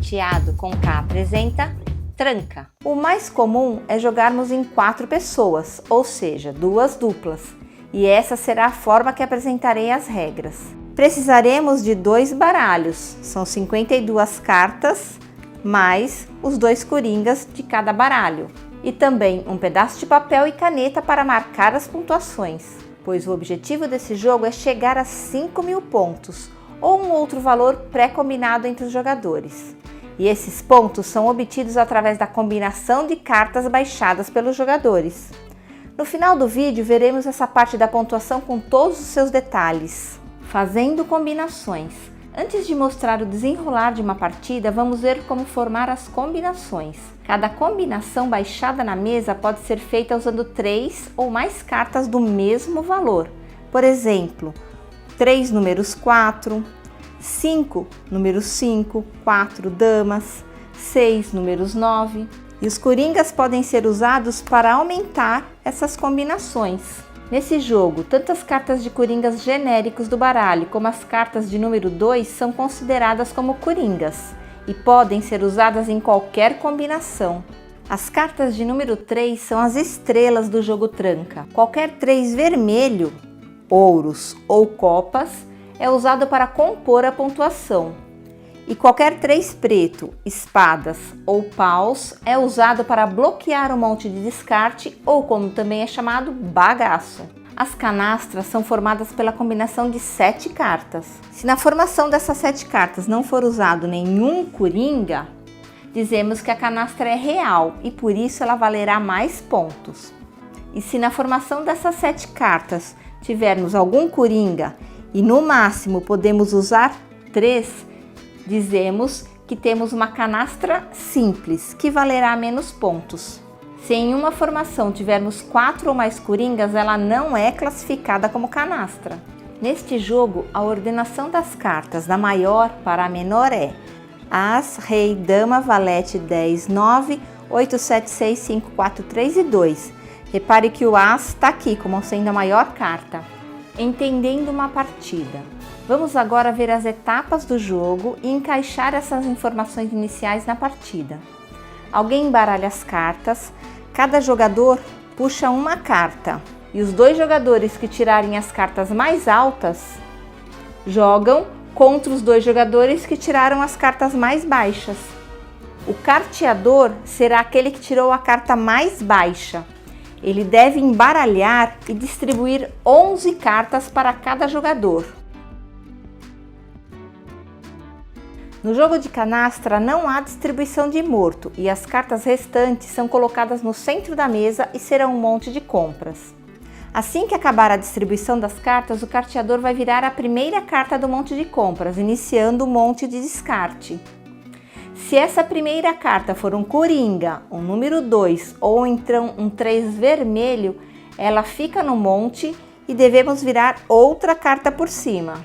Sorteado com K apresenta Tranca. O mais comum é jogarmos em 4 pessoas, ou seja, 2 duplas, e essa será a forma que apresentarei as regras. Precisaremos de 2 baralhos, são 52 cartas, mais os 2 coringas de cada baralho, e também um pedaço de papel e caneta para marcar as pontuações, pois o objetivo desse jogo é chegar a 5.000 pontos, ou um outro valor pré-combinado entre os jogadores. E esses pontos são obtidos através da combinação de cartas baixadas pelos jogadores. No final do vídeo veremos essa parte da pontuação com todos os seus detalhes, fazendo combinações. Antes de mostrar o desenrolar de uma partida, vamos ver como formar as combinações. Cada combinação baixada na mesa pode ser feita usando 3 ou mais cartas do mesmo valor. Por exemplo, 3 números 4, 5 números 5, 4 damas, 6 números 9. E os coringas podem ser usados para aumentar essas combinações. Nesse jogo, tanto as cartas de coringas genéricos do baralho como as cartas de número 2 são consideradas como coringas e podem ser usadas em qualquer combinação. As cartas de número 3 são as estrelas do jogo Tranca. Qualquer 3 vermelho, ouros ou copas, é usado para compor a pontuação. E qualquer 3 preto, espadas ou paus, é usado para bloquear o monte de descarte ou, como também é chamado, bagaço. As canastras são formadas pela combinação de 7 cartas. Se na formação dessas 7 cartas não for usado nenhum coringa, dizemos que a canastra é real e por isso ela valerá mais pontos. E se na formação dessas 7 cartas tivermos algum coringa e no máximo podemos usar 3, dizemos que temos uma canastra simples, que valerá menos pontos. Se em uma formação tivermos 4 ou mais coringas, ela não é classificada como canastra. Neste jogo, a ordenação das cartas da maior para a menor é As, Rei, Dama, Valete, 10, 9, 8, 7, 6, 5, 4, 3 e 2. Repare que o As está aqui como sendo a maior carta. Entendendo uma partida. Vamos agora ver as etapas do jogo e encaixar essas informações iniciais na partida. Alguém embaralha as cartas, cada jogador puxa uma carta e os 2 jogadores que tirarem as cartas mais altas jogam contra os 2 jogadores que tiraram as cartas mais baixas. O carteador será aquele que tirou a carta mais baixa. Ele deve embaralhar e distribuir 11 cartas para cada jogador. No jogo de canastra não há distribuição de morto e as cartas restantes são colocadas no centro da mesa e serão um monte de compras. Assim que acabar a distribuição das cartas, o carteador vai virar a primeira carta do monte de compras, iniciando o monte de descarte. Se essa primeira carta for um coringa, um número 2 ou então um 3 vermelho, ela fica no monte e devemos virar outra carta por cima.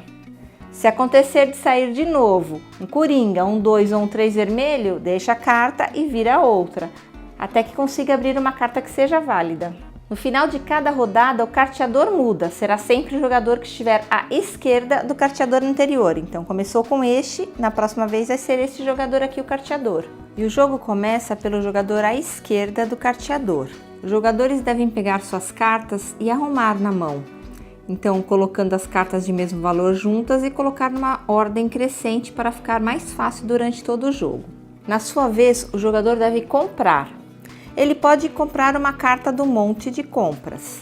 Se acontecer de sair de novo um coringa, um 2 ou um 3 vermelho, deixa a carta e vira outra, até que consiga abrir uma carta que seja válida. No final de cada rodada, o carteador muda, será sempre o jogador que estiver à esquerda do carteador anterior. Então começou com este, na próxima vez vai ser esse jogador aqui o carteador. E o jogo começa pelo jogador à esquerda do carteador. Os jogadores devem pegar suas cartas e arrumar na mão. Então colocando as cartas de mesmo valor juntas e colocar numa ordem crescente para ficar mais fácil durante todo o jogo. Na sua vez, o jogador deve comprar. Ele pode comprar uma carta do monte de compras.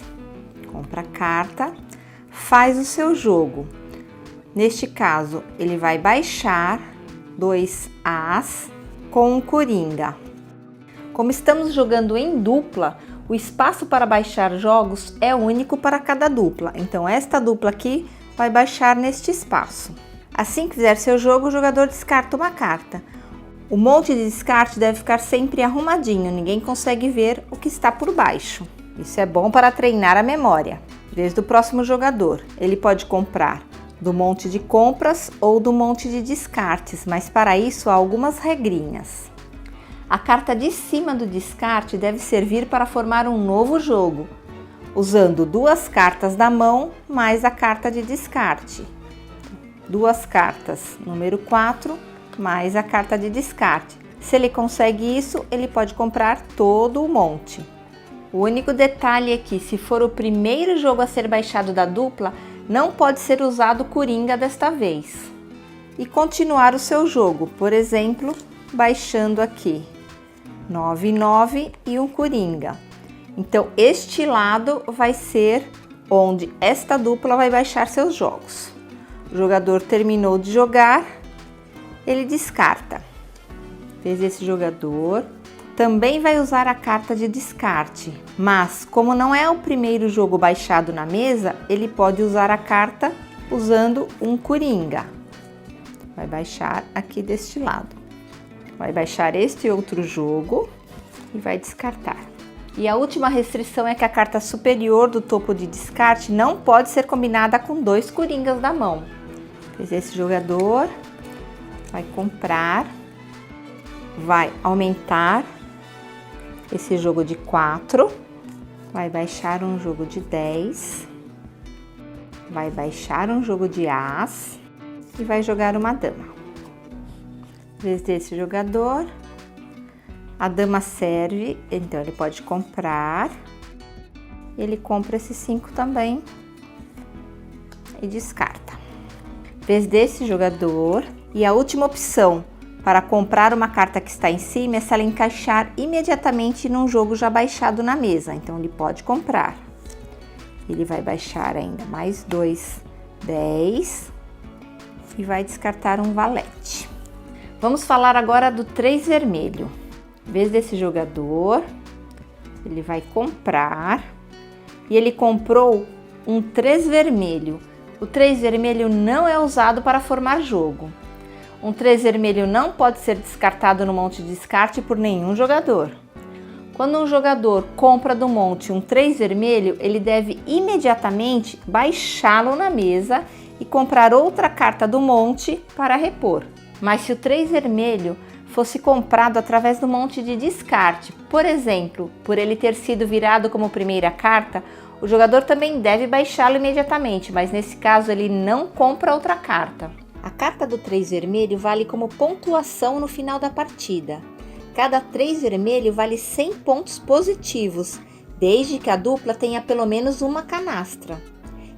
Compra a carta, faz o seu jogo. Neste caso, ele vai baixar 2 As com um coringa. Como estamos jogando em dupla, o espaço para baixar jogos é único para cada dupla. Então, esta dupla aqui vai baixar neste espaço. Assim que fizer seu jogo, o jogador descarta uma carta. O monte de descarte deve ficar sempre arrumadinho, ninguém consegue ver o que está por baixo. Isso é bom para treinar a memória. Desde o próximo jogador, ele pode comprar do monte de compras ou do monte de descartes, mas para isso há algumas regrinhas. A carta de cima do descarte deve servir para formar um novo jogo, usando 2 cartas da mão mais a carta de descarte. 2 cartas, número 4 mais a carta de descarte. Se ele consegue isso, ele pode comprar todo o monte. O único detalhe é que, se for o primeiro jogo a ser baixado da dupla, não pode ser usado Coringa desta vez. E continuar o seu jogo, por exemplo, baixando aqui 9, 9 e um Coringa. Então, este lado vai ser onde esta dupla vai baixar seus jogos. O jogador terminou de jogar, ele descarta. Fez esse jogador. Também vai usar a carta de descarte, mas como não é o primeiro jogo baixado na mesa, ele pode usar a carta usando um Coringa. Vai baixar aqui deste lado. Vai baixar este outro jogo e vai descartar. E a última restrição é que a carta superior do topo de descarte não pode ser combinada com 2 Coringas da mão. Fez esse jogador, vai comprar, vai aumentar esse jogo de 4, vai baixar um jogo de 10, vai baixar um jogo de as e vai jogar uma dama. Em vez desse jogador, a dama serve, então ele pode comprar, ele compra esse 5 também e descarta. Em vez desse jogador, e a última opção para comprar uma carta que está em cima é se ela encaixar imediatamente num jogo já baixado na mesa. Então, ele pode comprar. Ele vai baixar ainda mais 2, 10 e vai descartar um valete. Vamos falar agora do 3 vermelho. Em vez desse jogador, ele vai comprar e ele comprou um 3 vermelho. O 3 vermelho não é usado para formar jogo. Um 3 vermelho não pode ser descartado no monte de descarte por nenhum jogador. Quando um jogador compra do monte um 3 vermelho, ele deve imediatamente baixá-lo na mesa e comprar outra carta do monte para repor. Mas se o 3 vermelho fosse comprado através do monte de descarte, por exemplo, por ele ter sido virado como primeira carta, o jogador também deve baixá-lo imediatamente, mas nesse caso ele não compra outra carta. A carta do 3 vermelho vale como pontuação no final da partida. Cada 3 vermelho vale 100 pontos positivos, desde que a dupla tenha pelo menos uma canastra.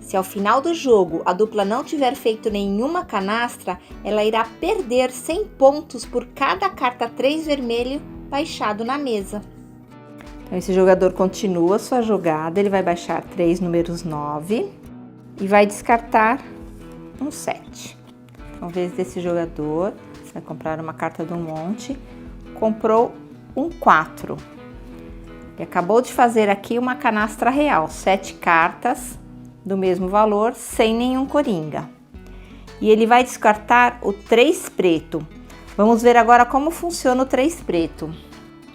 Se ao final do jogo a dupla não tiver feito nenhuma canastra, ela irá perder 100 pontos por cada carta 3 vermelho baixado na mesa. Então, esse jogador continua sua jogada, ele vai baixar 3 números 9 e vai descartar um 7. Então, em vez desse jogador, vai comprar uma carta do monte, comprou um 4. E acabou de fazer aqui uma canastra real, 7 cartas do mesmo valor, sem nenhum Coringa. E ele vai descartar o 3 preto. Vamos ver agora como funciona o 3 preto.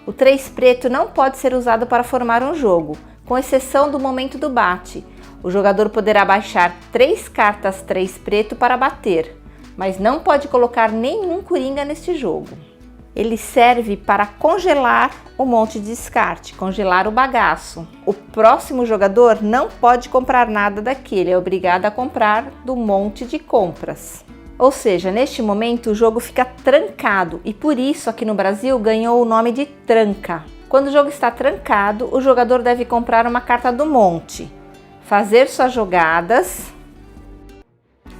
O 3 preto não pode ser usado para formar um jogo, com exceção do momento do bate. O jogador poderá baixar 3 cartas 3 preto para bater, mas não pode colocar nenhum Coringa neste jogo. Ele serve para congelar o monte de descarte, congelar o bagaço. O próximo jogador não pode comprar nada daquele, é obrigado a comprar do monte de compras. Ou seja, neste momento o jogo fica trancado e por isso aqui no Brasil ganhou o nome de tranca. Quando o jogo está trancado, o jogador deve comprar uma carta do monte, fazer suas jogadas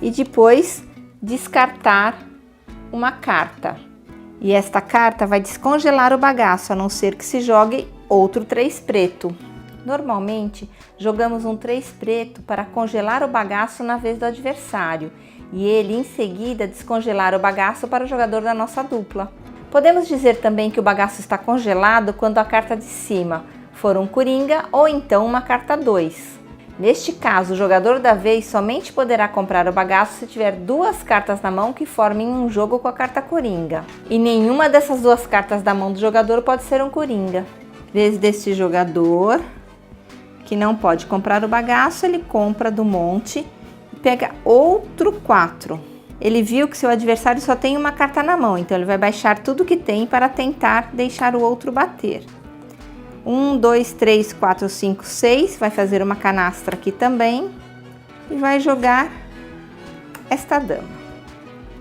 e depois descartar uma carta. E esta carta vai descongelar o bagaço, a não ser que se jogue outro 3 preto. Normalmente, jogamos um 3 preto para congelar o bagaço na vez do adversário e ele, em seguida, descongelar o bagaço para o jogador da nossa dupla. Podemos dizer também que o bagaço está congelado quando a carta de cima for um Coringa ou então uma carta 2. Neste caso, o jogador da vez somente poderá comprar o bagaço se tiver 2 cartas na mão que formem um jogo com a carta Coringa. E nenhuma dessas 2 cartas da mão do jogador pode ser um Coringa. Em vez deste jogador, que não pode comprar o bagaço, ele compra do monte e pega outro 4. Ele viu que seu adversário só tem uma carta na mão, então ele vai baixar tudo que tem para tentar deixar o outro bater. 1, 2, 3, 4, 5, 6, vai fazer uma canastra aqui também e vai jogar esta dama.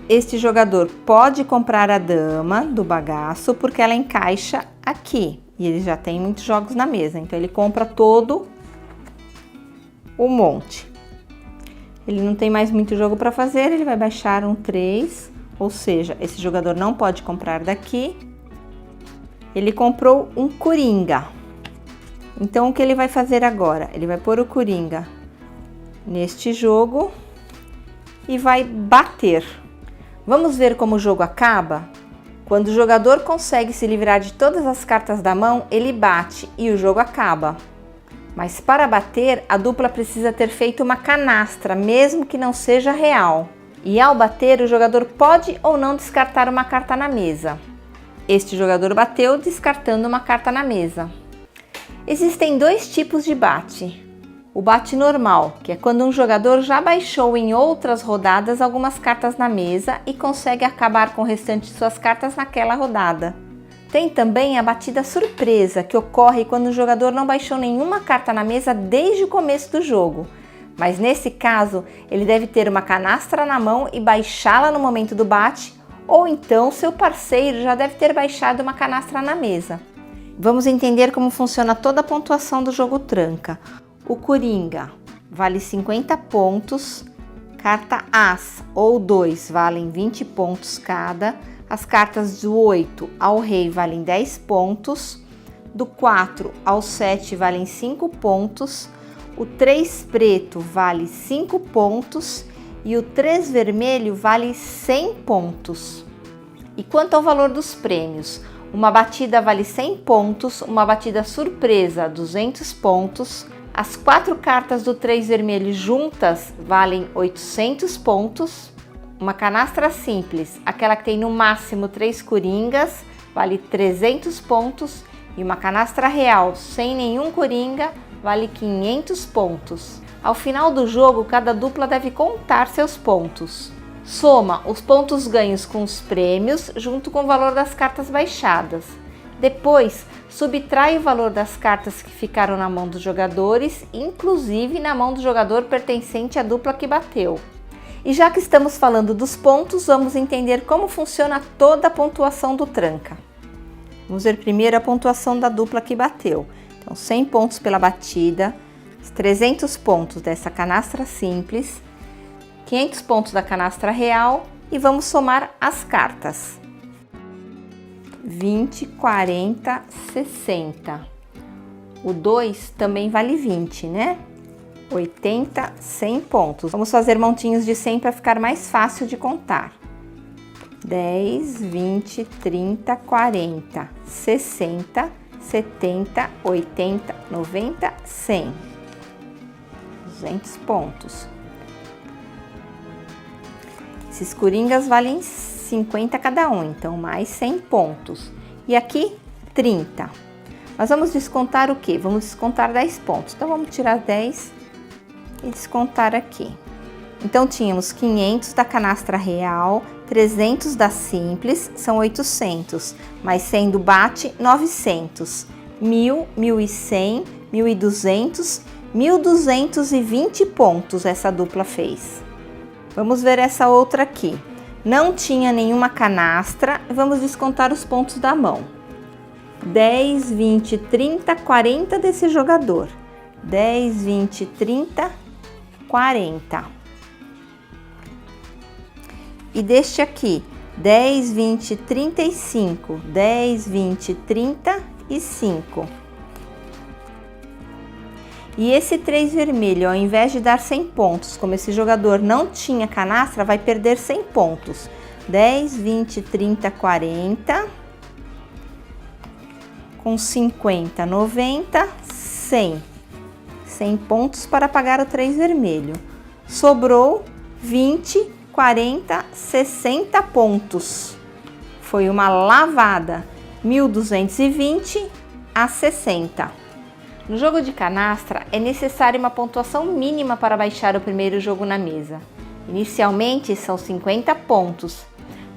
este jogador pode comprar a dama do bagaço porque ela encaixa aqui. E ele já tem muitos jogos na mesa, então ele compra todo o monte. Ele não tem mais muito jogo para fazer, ele vai baixar um 3, ou seja, esse jogador não pode comprar daqui. Ele comprou um coringa. Então, o que ele vai fazer agora? Ele vai pôr o coringa neste jogo e vai bater. Vamos ver como o jogo acaba? Quando o jogador consegue se livrar de todas as cartas da mão, ele bate e o jogo acaba. Mas para bater, a dupla precisa ter feito uma canastra, mesmo que não seja real. E ao bater, o jogador pode ou não descartar uma carta na mesa. Este jogador bateu descartando uma carta na mesa. Existem dois tipos de bate. O bate normal, que é quando um jogador já baixou em outras rodadas algumas cartas na mesa e consegue acabar com o restante de suas cartas naquela rodada. Tem também a batida surpresa, que ocorre quando o jogador não baixou nenhuma carta na mesa desde o começo do jogo. Mas nesse caso, ele deve ter uma canastra na mão e baixá-la no momento do bate, ou então seu parceiro já deve ter baixado uma canastra na mesa. Vamos entender como funciona toda a pontuação do jogo tranca. O coringa vale 50 pontos, carta As ou 2 valem 20 pontos cada, as cartas do 8 ao rei valem 10 pontos, do 4 ao 7 valem 5 pontos, o 3 preto vale 5 pontos e o 3 vermelho vale 100 pontos. E quanto ao valor dos prêmios? Uma batida vale 100 pontos, uma batida surpresa 200 pontos, as 4 cartas do 3 vermelho juntas valem 800 pontos, uma canastra simples, aquela que tem no máximo 3 coringas, vale 300 pontos e uma canastra real sem nenhum coringa vale 500 pontos. Ao final do jogo, cada dupla deve contar seus pontos. Soma os pontos ganhos com os prêmios junto com o valor das cartas baixadas. Depois, subtrai o valor das cartas que ficaram na mão dos jogadores, inclusive na mão do jogador pertencente à dupla que bateu. E já que estamos falando dos pontos, vamos entender como funciona toda a pontuação do tranca. Vamos ver primeiro a pontuação da dupla que bateu. Então, 100 pontos pela batida, 300 pontos dessa canastra simples, 500 pontos da canastra real e vamos somar as cartas. 20, 40, 60. O 2 também vale 20, né? 80, 100 pontos. Vamos fazer montinhos de 100 para ficar mais fácil de contar. 10, 20, 30, 40, 60, 70, 80, 90, 100. 200 pontos. Esses coringas valem 50 cada um, então mais 100 pontos. E aqui, 30. Nós vamos descontar o quê? Vamos descontar 10 pontos. Então, vamos tirar 10 e descontar aqui. Então, tínhamos 500 da canastra real, 300 da simples, são 800. Mais 100 do bate, 900. 1.000, 1.100, 1.200, 1.220 pontos essa dupla fez. Vamos ver essa outra aqui. Não tinha nenhuma canastra, vamos descontar os pontos da mão. 10, 20, 30, 40 desse jogador. 10, 20, 30, 40. E deste aqui, 10, 20, 35. 10, 20, 35. E esse 3 vermelho, ao invés de dar 100 pontos, como esse jogador não tinha canastra, vai perder 100 pontos. 10, 20, 30, 40. Com 50, 90, 100. 100 pontos para pagar o 3 vermelho. Sobrou 20, 40, 60 pontos. Foi uma lavada. 1.220 a 60. No jogo de canastra, é necessária uma pontuação mínima para baixar o primeiro jogo na mesa. Inicialmente são 50 pontos,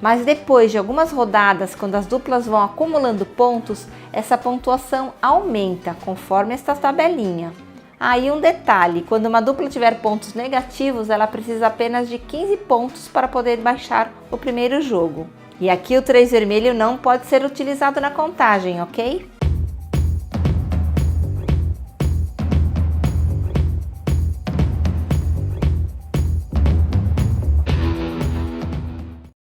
mas depois de algumas rodadas, quando as duplas vão acumulando pontos, essa pontuação aumenta conforme esta tabelinha. Aí um detalhe, quando uma dupla tiver pontos negativos, ela precisa apenas de 15 pontos para poder baixar o primeiro jogo. E aqui o 3 vermelho não pode ser utilizado na contagem, ok?